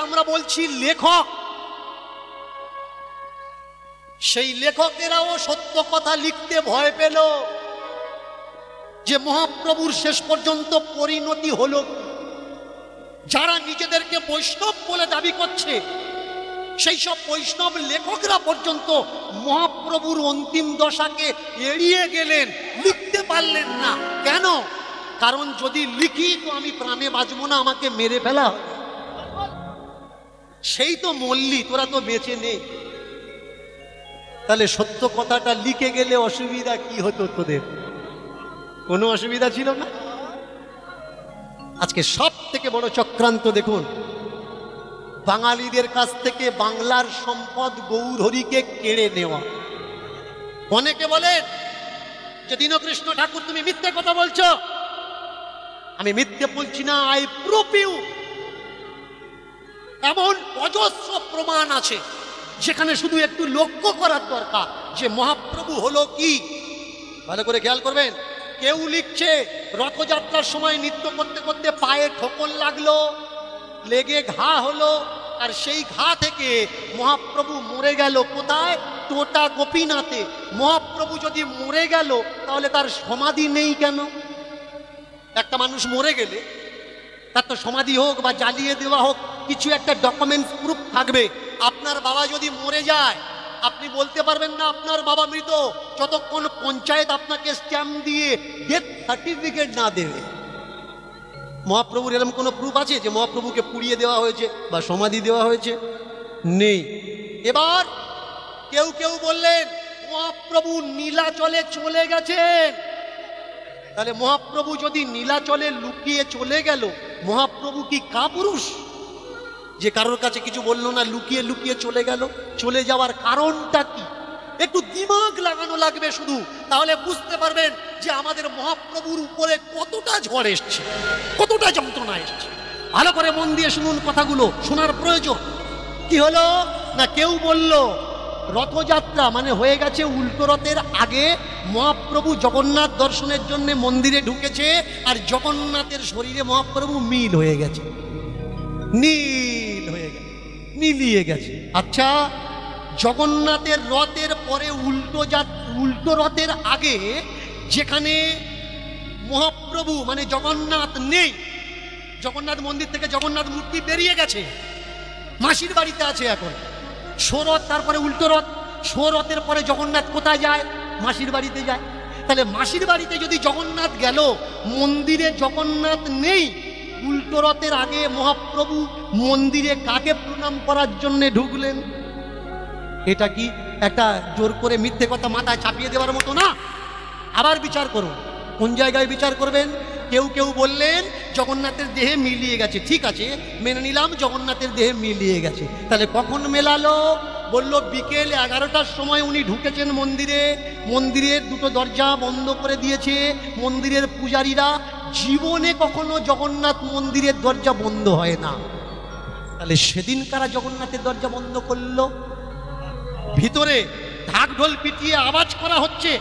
আমরা বলছি লেখক, সেই লেখকেরাও সত্য কথা লিখতে ভয় পেল যে মহাপ্রভুর শেষ পর্যন্ত পরিণতি হলো। যারা নিজেদেরকে বৈষ্ণব বলে দাবি করছে সেই সব বৈষ্ণব লেখকরা পর্যন্ত মহাপ্রভুর অন্তিম দশাকে এড়িয়ে গেলেন, লিখতে পারলেন না। কেন? কারণ যদি লিখি তো আমি প্রাণে বাঁচবো না, আমাকে মেরে ফেলা হবে। সেই তো মল্লি, তোরা তো বেঁচে নেই। তাহলে সত্য কথাটা লিখে গেলে অসুবিধা কি হতো তোদের? কোনো অসুবিধা ছিল না। আজকে সব থেকে বড় চক্রান্ত দেখুন, বাঙালিদের কাছ থেকে বাংলার সম্পদ গৌরহরিকে কেড়ে নেওয়া। অনেকে বলেন যে দীনকৃষ্ণ ঠাকুর তুমি মিথ্যে কথা বলছো। আমি মিথ্যে বলছি না, আই প্রুভ ইউ। এমন অজস্র প্রমাণ আছে যেখানে শুধু একটু লক্ষ্য করার দরকার যে মহাপ্রভু হলো কি। ভালো করে খেয়াল করবেন। কেউ লিখছে রথযাত্রার সময় নৃত্য করতে করতে পায়ে ঠোকর লাগলো, লেগে ঘা হলো, আর সেই ঘা থেকে মহাপ্রভু মরে গেল। কোথায়? টোটা গোপীনাথে। মহাপ্রভু যদি মরে গেল তাহলে তার সমাধি নেই কেন? একটা মানুষ মরে গেলে তার তো সমাধি হোক বা জ্বালিয়ে দেওয়া হোক, কিছু একটা ডকুমেন্টস প্রুফ থাকবে। আপনার বাবা যদি মরে যায় আপনি বলতে পারবেন না আপনার বাবা মৃত যতক্ষণ পঞ্চায়েত আপনাকে স্ট্যাম্প দিয়ে ডেথ সার্টিফিকেট না দেবে। মহাপ্রভুর এরকম কোনো প্রুফ আছে যে মহাপ্রভুকে পুড়িয়ে দেওয়া হয়েছে বা সমাধি দেওয়া হয়েছে? নেই। এবার কেউ কেউ বললেন মহাপ্রভু নীলাচলে চলে গেছেন। তাহলে মহাপ্রভু যদি নীলাচলে লুকিয়ে চলে গেল, মহাপ্রভু কি কাপুরুষ যে কারোর কাছে কিছু বললো না, লুকিয়ে লুকিয়ে চলে গেল? চলে যাওয়ার কারণটা কি? একটু দিমাগ লাগানো লাগবে শুধু, তাহলে বুঝতে পারবেন যে আমাদের মহাপ্রভুর উপরে কতটা ঝড় এসছে, কতটা যন্ত্রণা এসছে। ভালো করে মন দিয়ে শুনুন কথাগুলো, শোনার প্রয়োজন। কি হলো না, কেউ বলল রথযাত্রা মানে হয়ে গেছে উল্টো রথের আগে মহাপ্রভু জগন্নাথ দর্শনের জন্য মন্দিরে ঢুকেছে, আর জগন্নাথের শরীরে মহাপ্রভু মিল হয়ে গেছে, নীল হয়ে গেছে, মিলিয়ে গেছে। আচ্ছা, জগন্নাথের রথের পরে উল্টো রথের আগে যেখানে মহাপ্রভু মানে জগন্নাথ নেই, জগন্নাথ মন্দির থেকে জগন্নাথ মূর্তি বেরিয়ে গেছে, মাসির বাড়িতে আছে এখন। সরথ, তারপরে উল্টো রথ। সরথের পরে জগন্নাথ কোথায় যায়? মাসির বাড়িতে যায়। তাহলে মাসির বাড়িতে যদি জগন্নাথ গেল, মন্দিরে জগন্নাথ নেই, উল্টো রথের আগে মহাপ্রভু মন্দিরে কাকে প্রণাম করার জন্য ঢুকলেন? এটা কি একটা জোর করে মিথ্যে কথা মাথায় চাপিয়ে দেওয়ার মতো না? আবার বিচার করুন। কোন জায়গায় বিচার করবেন? কেউ কেউ বললেন জগন্নাথের দেহে মিলিয়ে গেছে। ঠিক আছে, মেনে নিলাম জগন্নাথের দেহে মিলিয়ে গেছে। তাহলে কখন মেলালো? বলল বিকেল 11টার সময় উনি ঢুকেছেন মন্দিরে। মন্দিরের দুটো দরজা বন্ধ করে দিয়েছে মন্দিরের পূজারীরা। জীবনে কখনো জগন্নাথ মন্দিরের দরজা বন্ধ হয় না। তাহলে সেদিন কারা জগন্নাথের দরজা বন্ধ করলো? ভিতরে ঢাক ঢোল পিটিয়ে আওয়াজ করা হচ্ছে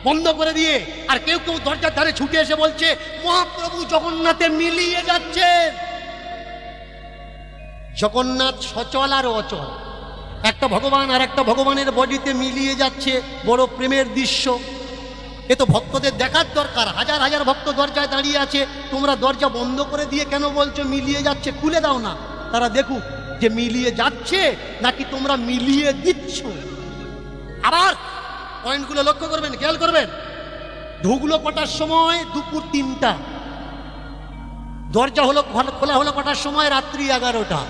বন্ধ করে দিয়ে, আর কেউ কেউ দরজার ধারে ছুটে এসে বলছে মহাপ্রভু জগন্নাথে মিলিয়ে যাচ্ছেন। জগন্নাথ সচল আর অচল, একটা ভগবান আর একটা ভগবানের বডিতে মিলিয়ে যাচ্ছে, বড় প্রেমের দৃশ্য। এ তো ভক্তদের দেখার দরকার। হাজার হাজার ভক্ত দরজায় দাঁড়িয়ে আছে, তোমরা দরজা বন্ধ করে দিয়ে কেন বলছো মিলিয়ে যাচ্ছে? খুলে দাও না, তারা দেখুক যে মিলিয়ে যাচ্ছে নাকি তোমরা মিলিয়ে দিচ্ছ। আবার পয়েন্টগুলো লক্ষ্য করবেন, খেয়াল করবেন। ঢুকলো কটার সময়? দুপুর 3টা। দরজা হলো খোলা হলো কটার সময়? রাত্রি 11টা।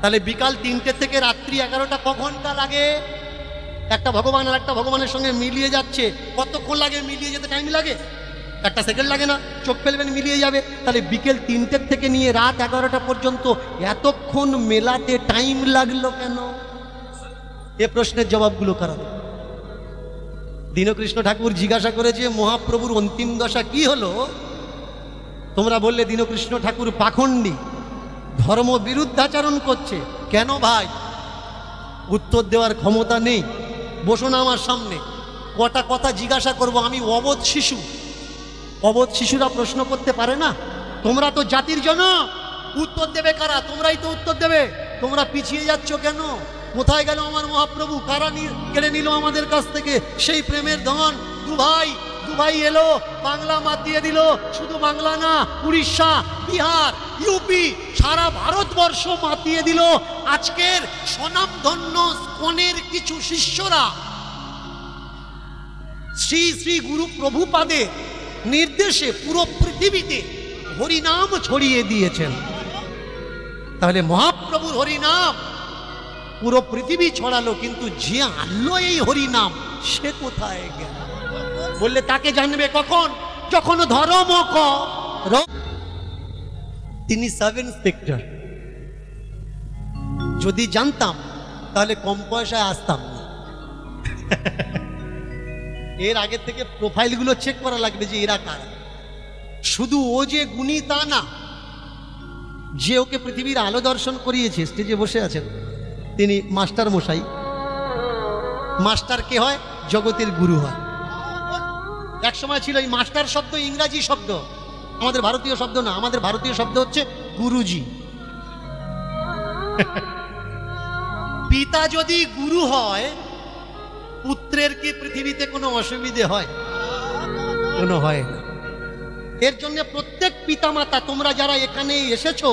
তাহলে বিকাল 3টে থেকে রাত্রি 11টা ক ঘন্টা লাগে? একটা ভগবান আর একটা ভগবানের সঙ্গে মিলিয়ে যাচ্ছে, কতক্ষণ লাগে মিলিয়ে যেতে? টাইম লাগে? একটা সেকেন্ড লাগে না? চোখ ফেলবেন মিলিয়ে যাবে। তাহলে বিকেল 3টের থেকে নিয়ে রাত 11টা পর্যন্ত এতক্ষণ মেলাতে টাইম লাগলো কেন? এ প্রশ্নের জবাবগুলো কারা দেবে? দীনকৃষ্ণ ঠাকুর জিজ্ঞাসা করেছে মহাপ্রভুর অন্তিম দশা কি হলো? তোমরা বললে দীনকৃষ্ণ ঠাকুর পাখণ্ডী, ধর্ম বিরুদ্ধাচরণ করছে। কেন ভাই? উত্তর দেওয়ার ক্ষমতা নেই। বসো না আমার সামনে, কটা কথা জিজ্ঞাসা করব। আমি অবোধ শিশু, অবোধ শিশুরা প্রশ্ন করতে পারে না। তোমরা তো জাতির জনক, উত্তর দেবে কারা? তোমরাই তো উত্তর দেবে। তোমরা পিছিয়ে যাচ্ছ কেন? কোথায় গেল আমার মহাপ্রভু? কারা কেড়ে নিল আমাদের কাছ থেকে সেই প্রেমের ধন? দুভাই এলো, বাংলা মাতিয়ে দিল। শুধু বাংলা না, উড়িষ্যা, বিহার, ইউপি, সারা ভারতবর্ষ মাতিয়ে দিল। আজকের স্বনামধন্য স্কনের কিছু শিষ্যরা শ্রী শ্রী গুরু প্রভুপাদের নির্দেশে পুরো পৃথিবীতে হরিনাম ছড়িয়ে দিয়েছেন। তাহলে মহাপ্রভুর হরিনাম পুরো পৃথিবী ছড়ালো, কিন্তু যে আনলো এই হরিনাম সে কোথায় গেল? বললে তাকে জানবে কখন? যখন ধর্ম তিনি সাব ইন্সপেক্টর। যদি জানতাম তাহলে কম পয়সায় আসতাম না। এর আগে থেকে প্রোফাইলগুলো চেক করা লাগবে যে এরা কারা। শুধু ও যে গুণী তা না, যে ওকে পৃথিবীর আলো দর্শন করিয়েছে, স্টেজে বসে আছেন তিনি মাস্টার মশাই। মাস্টার কে হয়? জগতের গুরু হয়। এক সময় ছিল এই মাস্টার শব্দ ইংরাজি শব্দ, আমাদের ভারতীয় শব্দ না। আমাদের ভারতীয় শব্দ হচ্ছে গুরুজি। পিতা যদি গুরু হয়, পুত্রের কি পৃথিবীতে কোনো অসুবিধে হয়? কোনো হয় না। এর জন্য প্রত্যেক পিতামাতা, তোমরা যারা এখানে এসেছো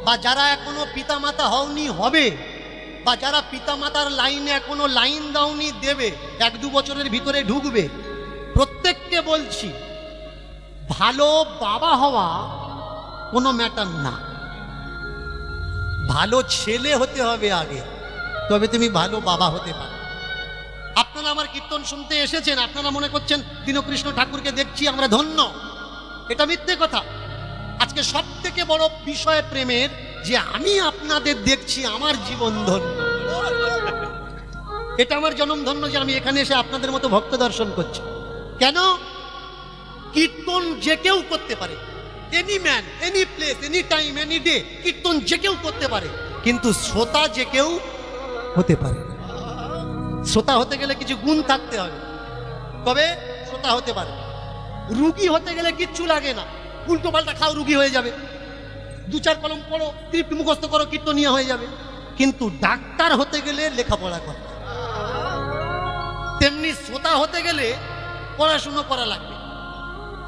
বা যারা এখনো পিতামাতা হওনি হবে, বা যারা পিতামাতার লাইনে এখনো লাইন দাওনি দেবে, 1-2 বছরের ভিতরে ঢুকবে, প্রত্যেককে বলছি ভালো বাবা হওয়া কোনো ম্যাটার না। ভালো ছেলে হতে হবে আগে, তবে তুমি ভালো বাবা হতে পারো। আপনারা আমার কীর্তন শুনতে এসেছেন, আপনারা মনে করছেন দীনকৃষ্ণ ঠাকুরকে দেখছি আমরা ধন্য। এটা মিথ্যে কথা। আজকে সব থেকে বড় বিষয় প্রেমের যে আমি আপনাদের দেখছি, আমার জীবন ধন্য। এটা আমার জনম ধন্য যে আমি এখানে এসে আপনাদের মতো ভক্ত দর্শন করছি। কেন? কীর্তন যে কেউ করতে পারে, any man, any place, any time, any day, কীর্তন যে কেউ করতে পারে, কিন্তু শ্রোতা যে কেউ হতে পারে। শ্রোতা হতে গেলে কিছু গুণ থাকতে হবে, তবে শ্রোতা হতে পারে। রুগী হতে গেলে কিচ্ছু লাগে না, উল্টো পাল্টা খাও, রুগী হয়ে যাবে। 2-4 কলম পড়ো, স্ক্রিপ্ট মুখস্থ করো, কীর্তনীয় হয়ে যাবে। কিন্তু ডাক্তার হতে গেলে লেখাপড়া করো, তেমনি শ্রোতা হতে গেলে পড়াশুনো করা লাগবে।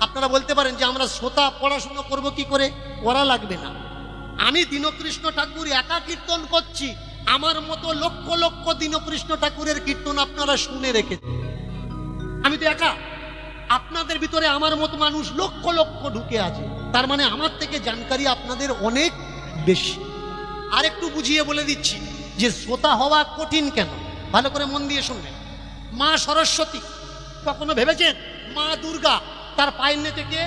আপনারা বলতে পারেন যে আমরা শ্রোতা পড়াশুনো করব কি করে? করা লাগবে না। আমি দীনকৃষ্ণ ঠাকুর একা কীর্তন করছি, আমার মতো লক্ষ লক্ষ দীনকৃষ্ণ ঠাকুরের কীর্তন আপনারা শুনে রেখেছেন। আমি তো একা, আপনাদের ভিতরে আমার মতো মানুষ লক্ষ লক্ষ ঢুকে আছে। তার মানে আমার থেকে জানকারি আপনাদের অনেক বেশি। আর একটু বুঝিয়ে বলে দিচ্ছি যে শ্রোতা হওয়া কঠিন কেন, ভালো করে মন দিয়ে শুনবেন। মা সরস্বতী, কখনো ভেবেছেন মা দুর্গা তার পায়ের নিচে কে?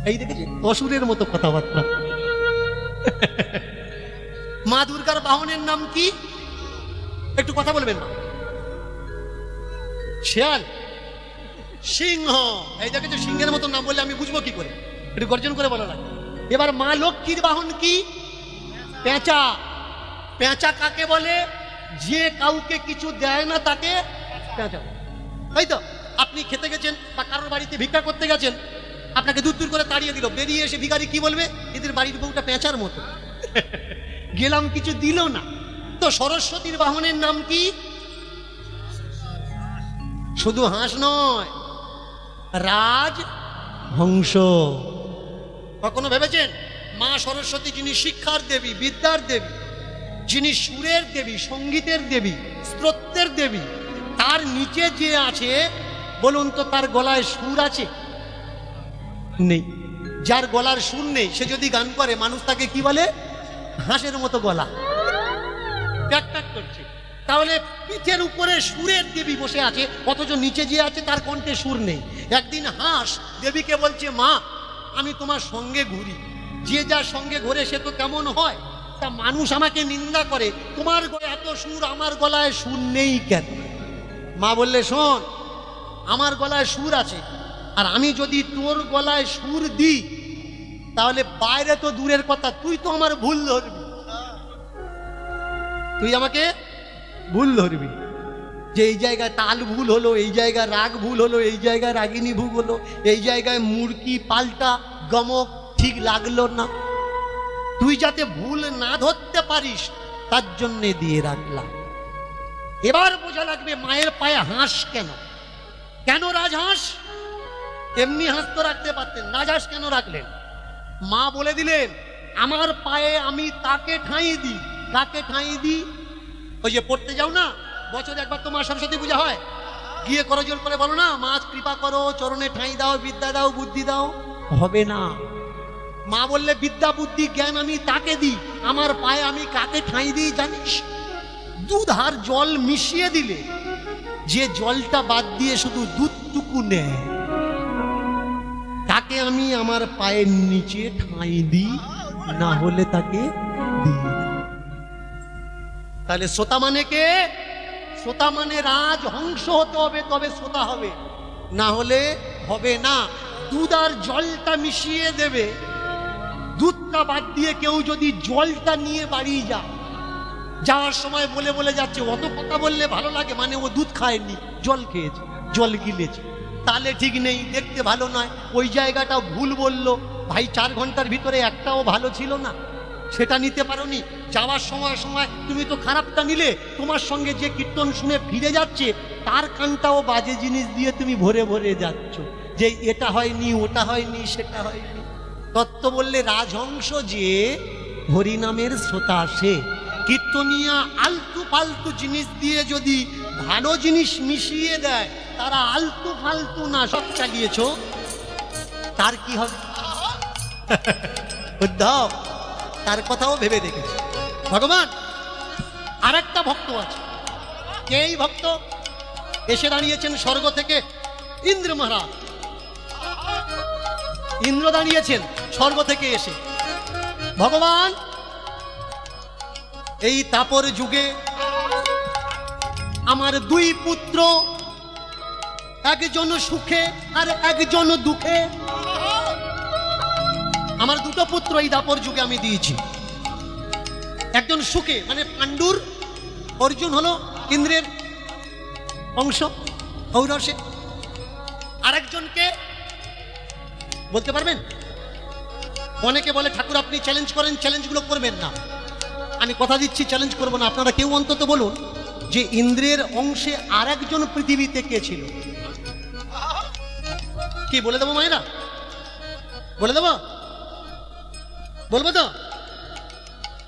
এই দেখেছি অসুরের মতো কথাবার্তা। মা দুর্গার বাহনের নাম কি? একটু কথা বলবেন না। শেয়াল, সিংহ। এই দেখেছো, সিংহের মতো নাম বললে আমি বুঝবো কি করে? একটু গর্জন করে বলো না। এবার মা লক্ষ্মীর বাহন কি? পেঁচা। পেঁচা কাকে বলে? যে কাউকে কিছু দেয় না তাকে পেঁচা। তাই তো? আপনি খেতে গেছেন বা কারোর বাড়িতে ভিক্ষা করতে গেছেন, আপনাকে দূর দূর করে তাড়িয়ে দিল, বেরিয়ে এসে ভিখারি কি বলবে? এদের বাড়ির বউটা পেঁচার মতো, গেলাম কিছু দিল না। তো সরস্বতীর বাহনের নাম কি? শুধু হাঁস নয়, রাজ হংস। কখনো ভেবেছেন মা সরস্বতী যিনি শিক্ষার দেবী, বিদ্যার দেবী, যিনি সুরের দেবী, সঙ্গীতের দেবী, স্তোত্রের দেবী, তার নিচে যে আছে বলুন তো তার গলায় সুর আছে? নেই। যার গলার সুর নেই সে যদি গান করে মানুষ তাকে কি বলে? হাঁসের মতো গলা, ট্যাক ট্যাক করছে। তাহলে পিঠের উপরে সুরের দেবী বসে আছে, অথচ নিচে যে আছে তার কণ্ঠে সুর নেই। একদিন হাঁস দেবীকে বলছে, মা আমি তোমার সঙ্গে ঘুরি, যে যার সঙ্গে ঘুরে সে তো কেমন হয়, তা মানুষ আমাকে নিন্দা করে, তোমার গলায় এত সুর, আমার গলায় সুর নেই কেন? মা বললে, শোন, আমার গলায় সুর আছে, আর আমি যদি তোর গলায় সুর দিই তাহলে বাইরে তো দূরের কথা, তুই তো আমার ভুল ধরবি, তুই আমাকে ভুল ধরবি, যে এই জায়গায় তাল ভুল হলো, এই জায়গায় রাগ ভুল হলো, এই জায়গায় রাগিনী ভুল হলো, এই জায়গায় মুরকি পাল্টা, গমক ঠিক লাগলো না, তুই যাতে ভুল না ধরতে পারিস তার জন্যে দিয়ে রাখলাম। এবার বোঝা লাগবে মায়ের পায়ে হাঁস কেন, কেন রাজহাঁস? এমনি হাঁস তো রাখতে পারতেন, রাজহাঁস কেন রাখলেন? মা বলে দিলেন আমার পায়ে আমি তাকে ঠাঁই দিই। কাকে ঠাঁই দিই? ওই যে পড়তে যাও না, বছরে একবার তো মা সরস্বতী পূজা হয়, গিয়ে করজোর করে বলো না, মা কৃপা করো, চরণে ঠাঁই দাও, বিদ্যা দাও, বুদ্ধি দাও। হবে না। মা বললে বিদ্যা বুদ্ধি জ্ঞান আমি তাকে দিই, আমার পায়ে আমি কাকে ঠাঁই দিই জানিস? দুধ আর জল মিশিয়ে দিলে যে জলটা বাদ দিয়ে শুধু দুধটুকু নেয়, তাকে আমি আমার পায়ের নিচে ঠাঁই দিই, না হলে তাকে দিই না। তাহলে শ্রোতা মানে কে? শ্রোতা মানে রাজহংস হতে হবে, তবে শ্রোতা হবে, না হলে হবে না। দুধ আর জলটা মিশিয়ে দেবে, দুধটা বাদ দিয়ে কেউ যদি জলটা নিয়ে বাড়ি যায়, যাওয়ার সময় বলে বলে যাচ্ছে, অত কথা বললে ভালো লাগে, মানে ও দুধ খায়নি, জল খেয়েছে, জল গিলেছে, তাহলে ঠিক নেই, দেখতে ভালো নয়, ওই জায়গাটা ভুল বললো। ভাই 4 ঘন্টার ভিতরে একটাও ভালো ছিল না, সেটা নিতে পারোনি। যাওয়ার সময় সময় তুমি তো খারাপটা নিলে, তোমার সঙ্গে যে কীর্তন শুনে ফিরে যাচ্ছে তার কানটাও বাজে জিনিস দিয়ে তুমি ভরে ভরে যাচ্ছ, যে এটা হয়নি, ওটা হয়নি, সেটা হয়নি। তত্ত্ব বললে রাজহংস যে হরিনামের শ্রোতা, সে কীর্তনিয়া আলতু ফালতু জিনিস দিয়ে যদি ভালো জিনিস মিশিয়ে দেয়, তারা আলতু ফালতু না সব চালিয়েছ, তার কি হবে? দাও, তার কথাও ভেবে দেখেছি ভগবান। আর একটা ভক্ত আছে, এই ভক্ত এসে দাঁড়িয়েছেন স্বর্গ থেকে, ইন্দ্র মহারাজ, ইন্দ্র দাঁড়িয়েছেন স্বর্গ থেকে এসে, ভগবান এই তাপর যুগে আমার 2 পুত্র, একজন সুখে আর একজন দুঃখে। আমার 2টো পুত্র এই দাপর যুগে আমি দিয়েছি, একজন সুখে মানে পাণ্ডুর, অর্জুন হলো ইন্দ্রের অংশ ঔরসে, আরেকজনকে বলতে পারবেন? অনেকে বলে ঠাকুর আপনি চ্যালেঞ্জ করেন, চ্যালেঞ্জগুলো করবেন না। আমি কথা দিচ্ছি চ্যালেঞ্জ করবো না। আপনারা কেউ অন্তত বলুন যে ইন্দ্রের অংশে আর একজন পৃথিবীতে কে ছিল? কি বলে দেবো মায়েরা? বলে দেবো? বলবো তো?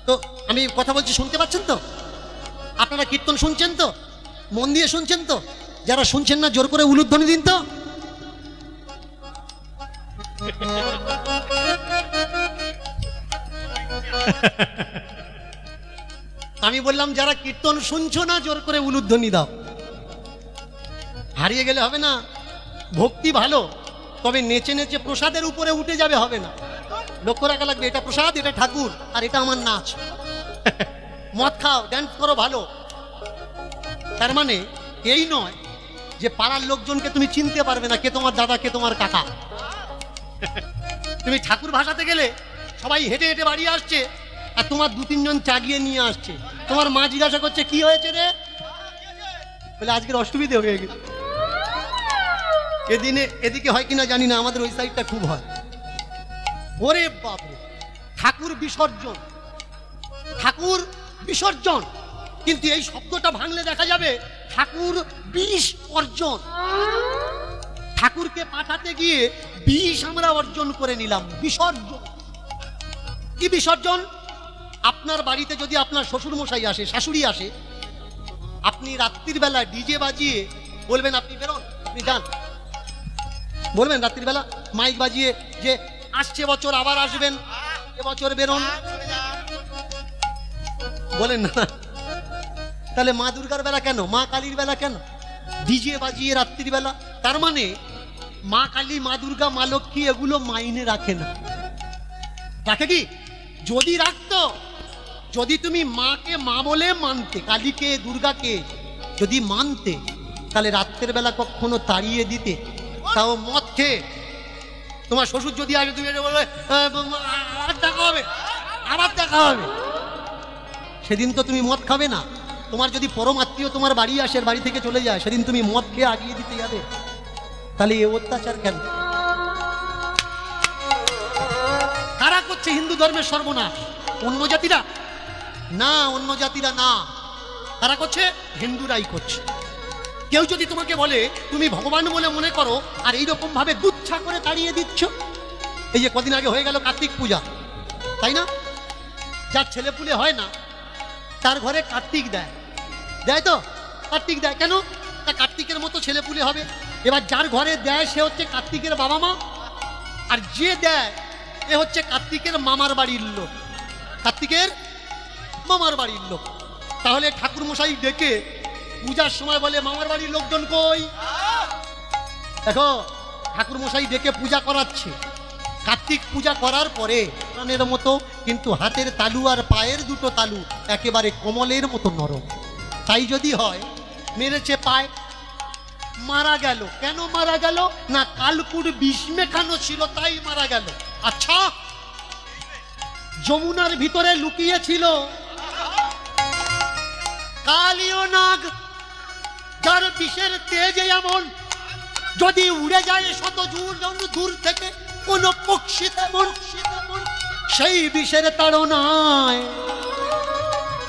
তো আমি কথা বলছি, শুনতে পাচ্ছেন তো? আপনারা কীর্তন শুনছেন তো? মন দিয়ে শুনছেন তো? যারা শুনছেন না জোর করে উলুধ্বনি দিন তো। আমি বললাম যারা কীর্তন শুনছো না জোর করে উলুধ্বনি দাও। হারিয়ে গেলে হবে না। ভক্তি ভালো, তবে নেচে নেচে প্রসাদের উপরে উঠে যাবে হবে না। লক্ষ্য রাখা লাগবে, এটা প্রসাদ, এটা ঠাকুর, আর এটা আমার নাচ। মদ খাও, ড্যান্স করো ভালো, তার মানে এই নয় যে পাড়ার লোকজনকে তুমি চিনতে পারবে না কে তোমার দাদা, কে তোমার কাকা। তুমি ঠাকুর ভাসাতে গেলে সবাই হেঁটে হেঁটে বাড়ি আসছে, আর তোমার 2-3 জন চাগিয়ে নিয়ে আসছে। তোমার মা জিজ্ঞাসা করছে কি হয়েছে রে? বলে আজকের অসুবিধে হয়ে গেছে। এদিনে এদিকে হয় কিনা জানি না, আমাদের ওই সাইডটা খুব হয়। ওরে বাপরে, ঠাকুর বিসর্জন, ঠাকুর বিসর্জন, কিন্তু এই শব্দটা ভাঙলে দেখা যাবে ঠাকুর বিষ অর্জন। ঠাকুরকে পাঠাতে গিয়ে বিষ আমরা অর্জন করে নিলাম। বিসর্জন কি? বিসর্জন আপনার বাড়িতে যদি আপনার শ্বশুর মশাই আসে, শাশুড়ি আসে, আপনি রাত্রির বেলা ডিজে বাজিয়ে বলবেন আপনি বেরোন, আপনি যান, বলবেন রাত্রির বেলা মাইক বাজিয়ে যে আসছে বছর আবার আসবেন, এবছর বেরোন, বলেন না? তাহলে মা দুর্গার বেলা কেন, মা কালীর বেলা কেন ডিজে বাজিয়ে রাত্রির বেলা? তার মানে মা কালী, মা দুর্গা, মা লক্ষ্মী এগুলো মাইনে রাখে না। রাখে কি? যদি রাখতো, যদি তুমি মাকে মা বলে মানতে, কালীকে দুর্গাকে যদি মানতে, তাহলে রাত্রের বেলা কখনো তাড়িয়ে দিতে? তাও মদ খেয়ে। তোমার শ্বশুর যদি আগে তুমি বলবে আবার দেখা হবে, আবার দেখা হবে, সেদিন তো তুমি মদ খাবে না। তোমার যদি পরম আত্মীয় তোমার বাড়ি আসে, বাড়ি থেকে চলে যায়, সেদিন তুমি মদ খেয়ে আগিয়ে দিতে যাবে? তাহলে এ অত্যাচার কেন? চাচ্ছে হিন্দু ধর্মের সর্বনাশ। অন্য জাতিরা না, অন্য জাতিরা না, তারা করছে, হিন্দুরাই করছে। কেউ যদি তোমাকে বলে তুমি ভগবান বলে মনে করো, আর এইরকম ভাবে দুচ্ছা করে তাড়িয়ে দিচ্ছ। এই যে কদিন আগে হয়ে গেল কার্তিক পূজা, তাই না? যার ছেলে পুলে হয় না তার ঘরে কার্তিক দেয়, দেয় তো, কার্তিক দেয় কেন? তা কার্তিকের মতো ছেলে পুলে হবে। এবার যার ঘরে দেয় সে হচ্ছে কার্তিকের বাবা মা, আর যে দেয় এ হচ্ছে কার্তিকের মামার বাড়ির লোক, কার্তিকের মামার বাড়ির লোক। তাহলে ঠাকুর মশাই ডেকে পূজার সময় বলে মামার বাড়ির লোকজন কই? দেখো ঠাকুর মশাই ডেকে পূজা করাচ্ছে। কার্তিক পূজা করার পরে প্রাণের মতো, কিন্তু হাতের তালু আর পায়ের দুটো তালু একেবারে কমলের মতো নরম। তাই যদি হয়, মেরেছে পায়, মারা গেল। কেন মারা গেল? না কালকুট বিষ মেখানো ছিল তাই মারা গেল। আচ্ছা, যমুনার ভিতরে লুকিয়ে ছিল কালীয় নাগ, যার বিষের তেজ এমন, যদি উড়ে যায় শত দূর থেকে কোন পক্ষী তেমন, সেই বিষের তাড়নায়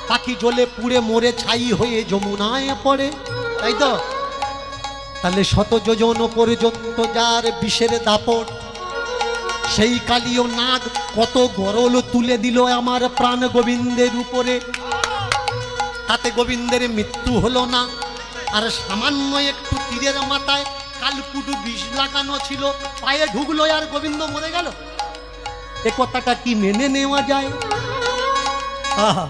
পাখি জ্বলে পুড়ে মরে ছাই হয়ে যমুনায় পড়ে। তাই তো? তাহলে শত যোজন পর্যন্ত যার বিষের দাপট, সেই কালীয় নাগ কত গরল তুলে দিল আমার প্রাণ গোবিন্দের উপরে। তাতে গোবিন্দের মৃত্যু হলো না, আর সামান্য একটু তীরের মাথায় কালকুট বিষ লাগানো ছিল, পায়ে ঢুকলো আর গোবিন্দ মরে গেল। এ কথাটা কি মেনে নেওয়া যায়? আহা,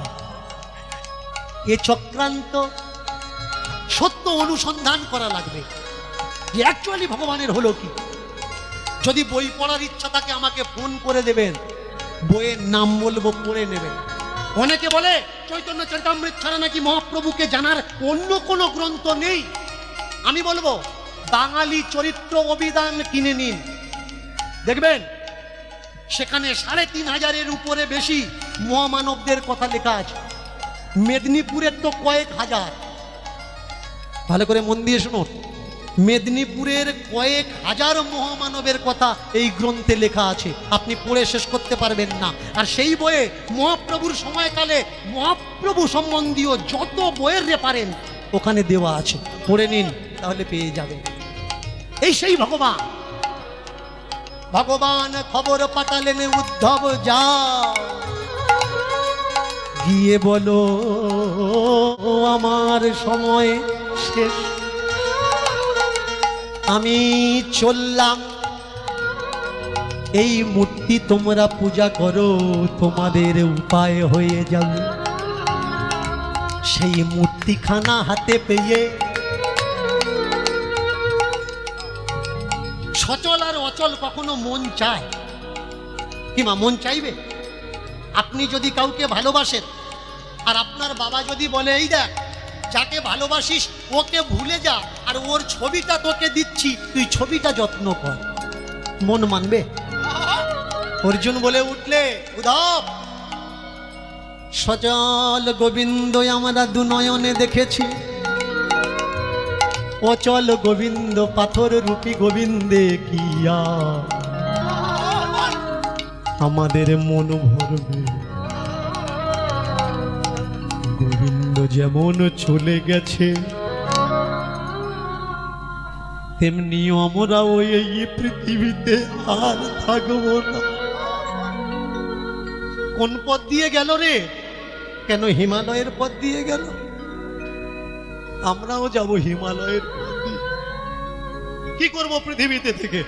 এ চক্রান্ত। সত্য অনুসন্ধান করা লাগবে যে অ্যাকচুয়ালি ভগবানের হলো কি। যদি বই পড়ার ইচ্ছা থাকে আমাকে ফোন করে দেবেন, বইয়ের নাম বলবো, পড়ে নেবেন। অনেকে বলে চৈতন্য চরিতামৃত ছাড়া নাকি মহাপ্রভুকে জানার অন্য কোনো গ্রন্থ নেই। আমি বলবো বাঙালি চরিত্র অভিধান কিনে নিন, দেখবেন সেখানে ৩৫০০-এর উপরে বেশি মহামানবদের কথা লেখা আছে। মেদিনীপুরের তো কয়েক হাজার। ভালো করে মন দিয়ে শুনুন, মেদিনীপুরের কয়েক হাজার মহামানবের কথা এই গ্রন্থে লেখা আছে, আপনি পড়ে শেষ করতে পারবেন না। আর সেই বইয়ে মহাপ্রভুর সময়কালে মহাপ্রভু সম্বন্ধীয় যত বইয়ের রেফারেন্স ওখানে দেওয়া আছে, পড়ে নিন, তাহলে পেয়ে যাবেন। এই সেই ভগবান। ভগবান খবর পাঠালেন, উদ্ধব যাও গিয়ে বলো আমার সময় শেষ, আমি চললাম। এই মূর্তি তোমরা পূজা করো, তোমাদের উপায় হয়ে যাবে। সেই মূর্তিখানা হাতে পেয়ে সচল আর অচল কখনো মন চায় কি মা? মন চাইবে? আপনি যদি কাউকে ভালোবাসেন, আর আপনার বাবা যদি বলে এই দেখ যাকে ভালোবাসিস ওকে ভুলে যা, আর ওর ছবিটা তোকে দিচ্ছি, তুই ছবিটা যত্ন কর, মন মানবে? অর্জুন বলে উঠলে, উদ্ধব সচল গোবিন্দ আমরা দুনয়নে দেখেছি, অচল গোবিন্দ পাথর রূপী গোবিন্দে কিয়া আমাদের মন ভরবে। গোবিন্দ যেমন চলে গেছে, তেমনি আমরা ওই পৃথিবীতে আর থাকবো না। কোন পথ দিয়ে গেল রে? কেন হিমালয়ের পথ দিয়ে গেল? আমরাও যাব হিমালয়ের পথ দিয়ে। কি করব পৃথিবীতে থেকে?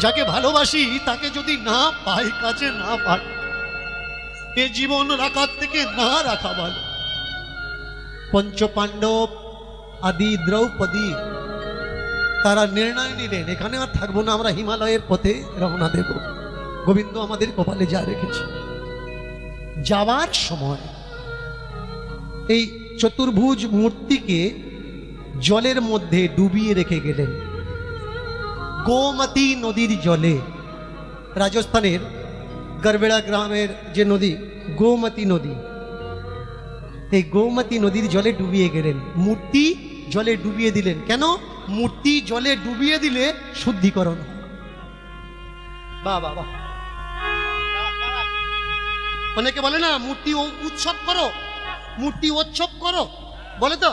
যাকে ভালোবাসি তাকে যদি না পাই, কাছে না পাই, এ জীবন রাখার থেকে না রাখা ভালো। পঞ্চপাণ্ডব আদি দ্রৌপদী তারা নির্ণয় নিলেন এখানে আর থাকবো না, আমরা হিমালয়ের পথে রওনা দেব। গোবিন্দ আমাদের কপালে যা রেখেছে। যাওয়ার সময় এই চতুর্ভুজ মূর্তিকে জলের মধ্যে ডুবিয়ে রেখে গেলেন, গোমতী নদীর জলে। রাজস্থানের গড়বেড়া গ্রামের যে নদী গোমতী নদী, এই গোমতী নদীর জলে ডুবিয়ে গেলেন। মূর্তি জলে ডুবিয়ে দিলেন। কেন? মূর্তি জলে ডুবিয়ে দিলে শুদ্ধিকরণ। বাহ বাহ বাহ, অনেকে বলে না মূর্তি উৎসব করো, মূর্তি উৎসব করো, বলে তো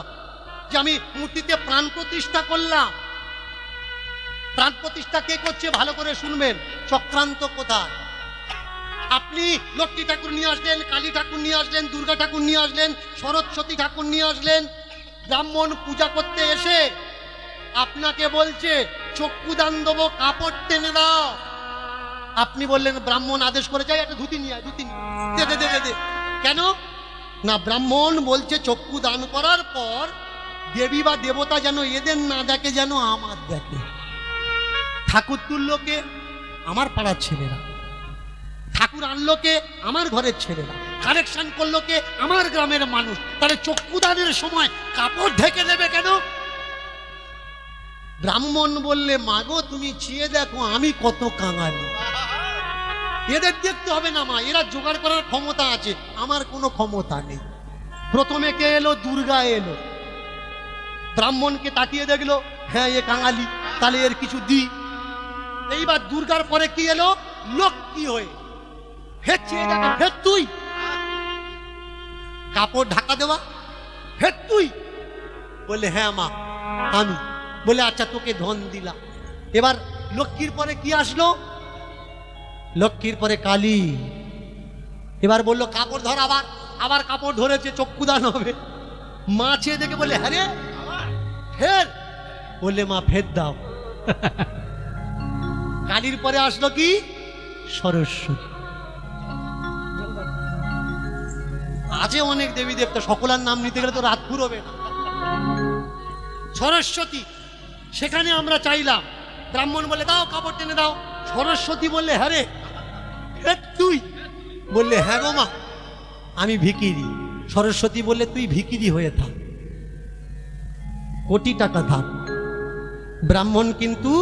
যে আমি মূর্তিতে প্রাণ প্রতিষ্ঠা করলাম। প্রাণ প্রতিষ্ঠা কে করছে ভালো করে শুনবেন, চক্রান্ত কোথায়? আপনি লক্ষ্মী ঠাকুর নিয়ে আসলেন, কালী ঠাকুর নিয়ে আসলেন, দুর্গা ঠাকুর নিয়ে আসলেন, সরস্বতী ঠাকুর নিয়ে আসলেন, ব্রাহ্মণ পূজা করতে এসে আপনাকে বলছে চক্ষু দান দেবো, কাপড় টেনে দাও। আপনি বললেন ব্রাহ্মণ আদেশ করে যাই একটা ধুতি নিয়ে আয়, ধুতি দে দে দে দে। কেন না? ব্রাহ্মণ বলছে চক্ষু দান করার পর দেবী বা দেবতা যেন এদের না দেখে, যেন আমার দেখে। ঠাকুর তুললোকে আমার পাড়ার ছেলেরা, ঠাকুর আনলোকে আমার ঘরের ছেলেরা, কালেকশন করলোকে আমার গ্রামের মানুষ। তাহলে চক্ষুদানের সময় কাপড় ঢেকে দেবে কেন? ব্রাহ্মণ বললে মাগো তুমি চেয়ে দেখো আমি কত কাঙালি, এদের দেখতে হবে না মা, এরা জোগাড় করার ক্ষমতা আছে, আমার কোনো ক্ষমতা নেই। প্রথমে কে এলো? দুর্গা এলো। ব্রাহ্মণকে তাকিয়ে দেখলো, হ্যাঁ এ কাঙালি, তাহলে এর কিছু দি। এইবার দুর্গার পরে কি এলো? লক্ষ্মী হয়ে। ফের চেয়ে দেখে, ফের তুই কাপড় ঢাকা দেওয়া, ফের তুই বললে হ্যাঁ মা আমি। বলে আচ্ছা তোকে ধন দিলাম। এবার লক্ষ্মীর পরে কি আসলো? লক্ষ্মীর পরে কালী। এবার বললো কাপড় ধর, আবার আবার কাপড় ধরেছে, চক্ষুদান হবে। মা চেয়ে দেখে বলে হ্যাঁ রে ফের। বললে মা ফের দাও। কালীর পরে আসলো কি? সরস্বতী। আছে অনেক দেবী দেবতা, সকলের নাম নিতে গেলে তো রাত পুরোবে না। সরস্বতী, সেখানে আমরা চাইলাম, ব্রাহ্মণ বলে দাও কাপড় টেনে দাও। সরস্বতী বললে হ্যাঁ রে তুই। বললে হ্যাঁ গো মা আমি ভিখিরি। সরস্বতী বললে তুই ভিখিরি হয়ে থাক, কোটি টাকা থাক, ব্রাহ্মণ কিন্তু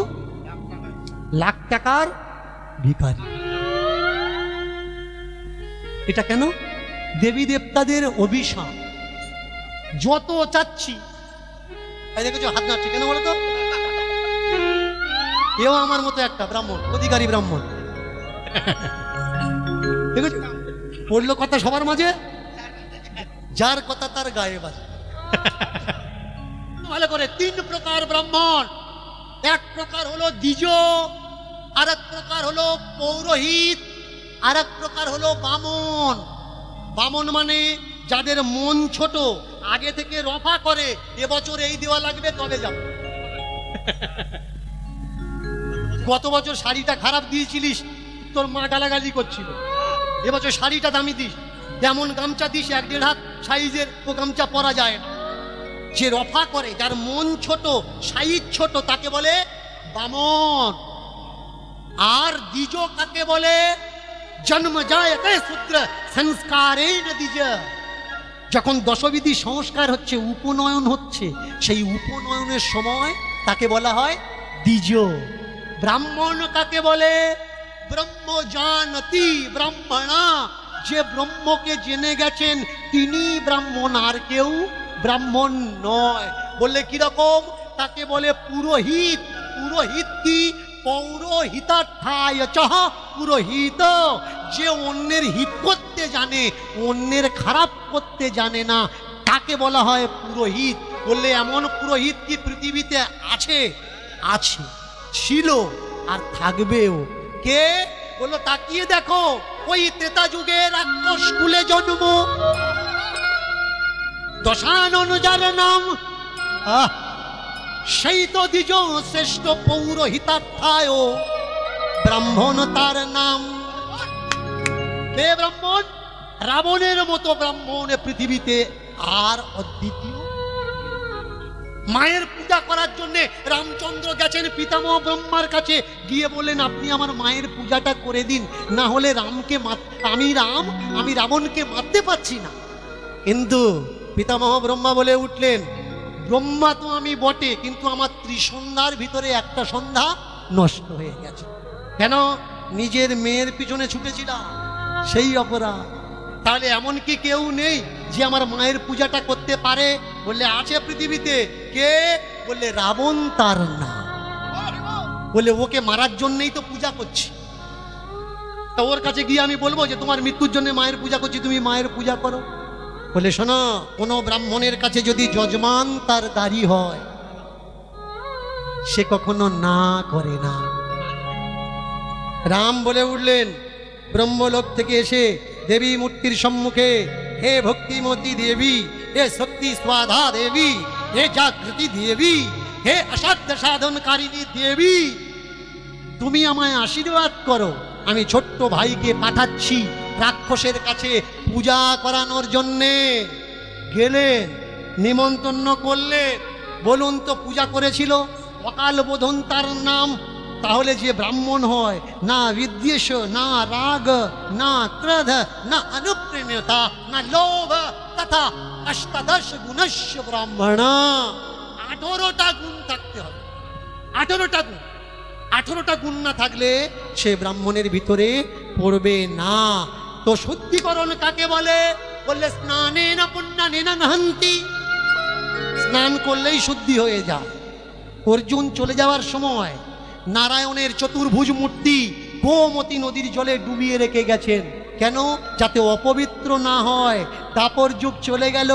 লাখ টাকার ভিখারি। এটা কেন? দেবী দেবতাদের অভিশাপ। যত চাচ্ছি, দেখেছো হাত নাড়ছে কেন বলো তো? এও আমার মতো একটা ব্রাহ্মণ, অধিকারী ব্রাহ্মণ। দেখেছো পড়লো কথা সবার মাঝে, যার কথা তার গায়ে বাজে। ভালো করে, তিন প্রকার ব্রাহ্মণ। এক প্রকার হলো দ্বিজ, আর এক প্রকার হলো পৌরোহিত, আর এক প্রকার হলো বামন। বামন মানে যাদের মন ছোট, আগে থেকে রফা করে এবছর এই দেওয়া লাগবে তবে যাব। গত বছর শাড়িটা খারাপ দিয়েছিলিস, তোর মা গালাগালি করছিল, এবছর শাড়িটা দামি দিস, যেমন গামছা দিস 1.5 হাত সাইজের, ও গামছা পরা যায় না। যে রফা করে, যার মন ছোট, সাইজ ছোট, তাকে বলে বামন। আর দ্বিজ কাকে বলে? জন্ম যায় শূদ্র সংস্কারেণ দ্বিজ। যখন দশবিধি সংস্কার হচ্ছে, উপনয়ন হচ্ছে, সেই উপনয়নের সময় তাকে বলা হয় দ্বিজ। ব্রাহ্মণ কাকে বলে? ব্রহ্ম জানতি ব্রাহ্মণা। যে ব্রহ্মকে জেনে গেছেন তিনি ব্রাহ্মণ, আর কেউ ব্রাহ্মণ নয়। বললে কিরকম? তাকে বলে পুরোহিত। পুরোহিত কি? পৌরোহিতার্থায় চহ পুরোহিত। যে অন্যের হিত করতে জানে, অন্যের খারাপ করতে জানে না, তাকে বলা হয় পুরোহিত। বললে এমন পুরোহিত কি পৃথিবীতে আছে? আছে, ছিল, আর থাকবেও। কে? বললো তাকিয়ে দেখো, ওই ত্রেতা যুগে রাক্ষস কুলে জন্ম, দশানন যার নাম, সেই তো দ্বিজ শ্রেষ্ঠ পৌরোহিতার্থায় ব্রাহ্মণ তার নাম। কে ব্রাহ্মণ? রাবণের মতো ব্রাহ্মণ পৃথিবীতে আর অদ্বিতীয়। মায়ের পূজা করার জন্য রামচন্দ্র গেছেন পিতামহ ব্রহ্মার কাছে, গিয়ে বললেন আপনি আমার মায়ের পূজাটা করে দিন, না হলে রামকে আমি রাবণকে মারতে পারছি না। কিন্তু পিতামহ ব্রহ্মা বলে উঠলেন, ব্রহ্মা তো আমি বটে, কিন্তু আমার ত্রিসন্ধ্যার ভিতরে একটা সন্ধ্যা নষ্ট হয়ে গেছে। কেন? নিজের মেয়ের পিছনে ছুটেছিলাম, সেই অপরাধ। তাহলে এমন কি কেউ নেই যে আমার মায়ের পূজাটা করতে পারে? বললে আছে পৃথিবীতে। কে? বললে রাবণ তার নাম। বলে ওকে মারার জন্যই তো পূজা করছি। তা ওর কাছে গিয়ে আমি বলবো যে তোমার মৃত্যুর জন্য মায়ের পূজা করছি, তুমি মায়ের পূজা করো? বলে শোনো, কোনো ব্রাহ্মণের কাছে যদি যজমান তার দাড়ি হয়, সে কখনো না করে না। রাম বলে উঠলেন ব্রহ্মলোক থেকে এসে দেবী মূর্তির সম্মুখে, হে ভক্তিমতী দেবী, হে শক্তি স্বাধা দেবী, হে জাগৃতি দেবী, হে অসাধ্য সাধনকারিণী দেবী, তুমি আমায় আশীর্বাদ করো। আমি ছোট্ট ভাইকে পাঠাচ্ছি রাক্ষসের কাছে পূজা করানোর জন্যে। গেলেন, নিমন্ত্রণ করলে, বলুন তো পূজা করেছিল? অকাল বোধন তার নাম। তাহলে যে ব্রাহ্মণ হয়, না বিদ্বেষ, না রাগ, না ক্রোধ, না অনুপ্রেমতা, না লোভ, তথা অষ্টাদশ গুণস্য ব্রাহ্মণ। 18টা গুণ থাকতে হবে, 18টা গুণ। 18টা গুণ না থাকলে সে ব্রাহ্মণের ভিতরে পড়বে না। তো শুদ্ধিকরণ কাকে বলে? বললে স্নানেন পুণ্যানেন নহন্তি। স্নান করলেই শুদ্ধি হয়ে যায়। অর্জুন চলে যাওয়ার সময় নারায়ণের চতুর্ভুজ মূর্তি গোমতী নদীর জলে ডুবিয়ে রেখে গেছেন। কেন? যাতে অপবিত্র না হয়। দাপর যুগ চলে গেল,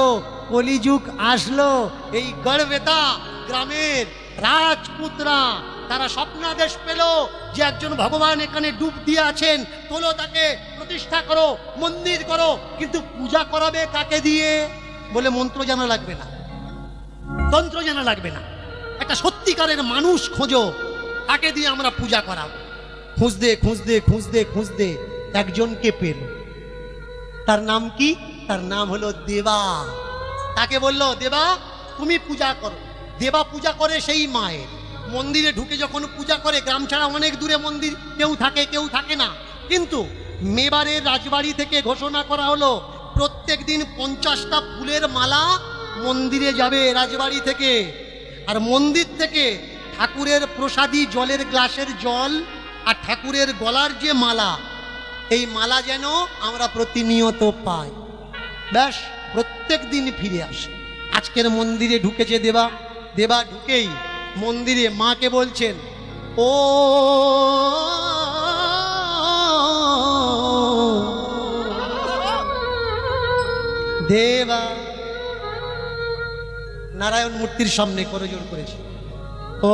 কলিযুগ আসলো। এই গড়বেতা গ্রামের রাজপুতরা তারা স্বপ্নাদেশ পেল যে একজন ভগবান এখানে ডুব দিয়ে আছেন, তোলো তাকে, প্রতিষ্ঠা করো, মন্দির করো। কিন্তু পূজা করাবে কাকে দিয়ে? বলে মন্ত্র জানা লাগবে না, তন্ত্র জানা লাগবে না, একটা সত্যিকারের মানুষ খোঁজো, তাকে দিয়ে আমরা পূজা করাবো। খুঁজতে খুঁজতে খুঁজতে খুঁজতে একজনকে পেল। তার নাম কি? তার নাম হলো দেবা। তাকে বলল, দেবা তুমি পূজা করো। দেবা পূজা করে সেই মায়ের মন্দিরে ঢুকে যখন পূজা করে, গ্রাম ছাড়া অনেক দূরে মন্দির, কেউ থাকে কেউ থাকে না, কিন্তু মেবারের রাজবাড়ি থেকে ঘোষণা করা হলো প্রত্যেক দিন 50টা ফুলের মালা মন্দিরে যাবে রাজবাড়ি থেকে। আর মন্দির থেকে ঠাকুরের প্রসাদী জলের গ্লাসের জল আর ঠাকুরের গলার যে মালা, এই মালা যেন আমরা প্রতিনিয়ত পাই। ব্যাস, প্রত্যেক দিন ফিরে আসে। আজকের মন্দিরে ঢুকেছে দেবা। দেবা ঢুকেই মন্দিরে মাকে বলছেন, ও দেবা। নারায়ণ মূর্তির সামনে করজোড় করেছে,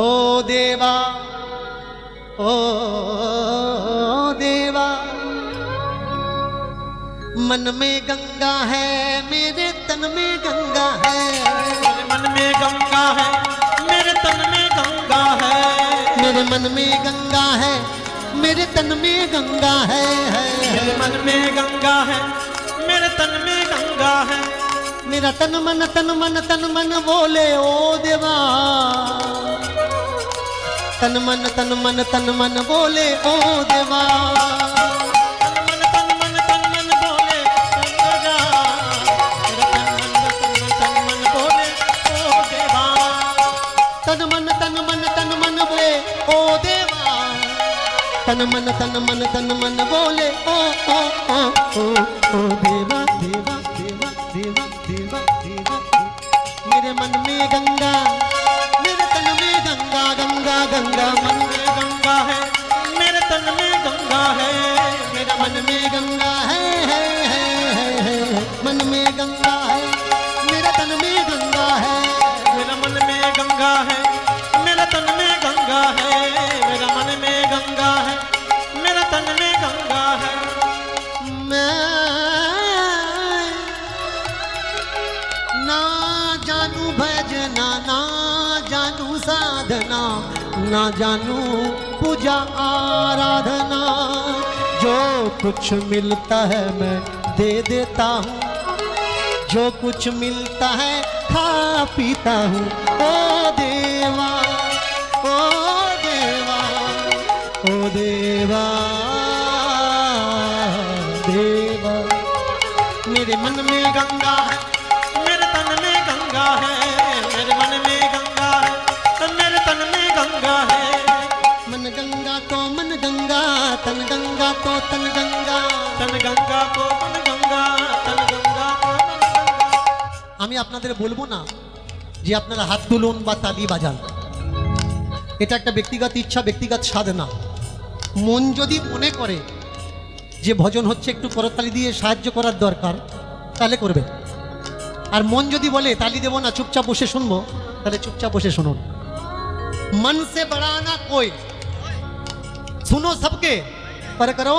ও দেবা, ও देवा मन में गंगा है मेरे तन में गंगा है मन में गंगा है मेरे तन में गंगा है मेरे मन में गंगा है मेरे तन में गंगा है मेरे मन में गंगा है मेरे तन में गंगा है मेरा तन मन बोले ओ देवा तन मन बोले ओ देवा तन मन बोले गंगा तन मन बोले ओ देवा तन मन बोले ओ देवा तन मन बोले ओ देवा देवा देवा देवा देवा देवा मेरे मन में गंगा मेरे तन में गंगा गंगा गंगा मन में गंगा है मेरे तन में गंगा है मेरे मन में गंगा है मन में गंगा है मेरे तन में गंगा है मेरा मन में गंगा है मेरा तन में गंगा है मेरा मन में गंगा है मेरा तन में गंगा है मैं ना जानू भजना ना जानू साधना ना जानू पूजा आराधना जो कुछ मिलता है मैं दे देता हूँ जो कुछ मिलता है खा पीता हूँ ओ देवा ओ देवा ओ देवा देवा मेरे मन में गंगा है मेरे तन में गंगा है मेरे मन में गंगा है मेरे तन में गंगा है मन गंगा तो मन गंगा तन गंगा तो तन गंगा तन गंगा को तन गंगा तन गंगा को तन गंगा আমি আপনাদের বলবো না যে আপনারা হাত তুলুন বা তালি বাজান, এটা একটা ব্যক্তিগত ইচ্ছা, ব্যক্তিগত সাধনা। মন যদি মনে করে যে ভজন হচ্ছে একটু করতালি দিয়ে সাহায্য করার দরকার, তাহলে করবে। আর মন যদি বলে তালি দেবো না, চুপচাপ বসে শুনবো, তাহলে চুপচাপ বসে শুনুন। मन से बड़ा ना कोई, सुनो सबके पर करो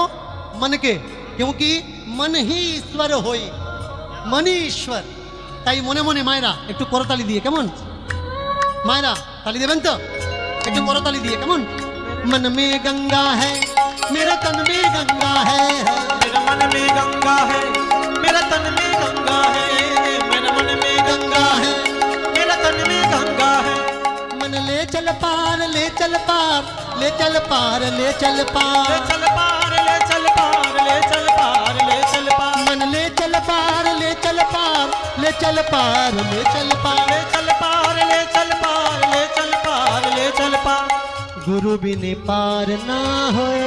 मन के, क्योंकि मन ही ईश्वर होई, मन ही ईश्वर। তাই মনে মনে মায়েরা একটু করতালি দিয়ে, কেমন মায়েরা তালি দেবেন তো? একটু করতালি দিয়ে, কেমন? मन में गंगा है मेरा तन में गंगा है, मेरा मन में गंगा है, मेरा तन में गंगा है, मेरा मन में गंगा है, मेरा तन में गंगा है। मन ले चल पार, ले चल पार, ले चल पार, ले चल ले पार, चल पार, ले चल पार, ले चल पार, ले चल पार, मन ले चल पार, ले चल पार, ले चल पार, ले चल पार, ले चल पार, ले चल पार, ले चल पार, ले चल पार। गुरु बिन पार ना होए,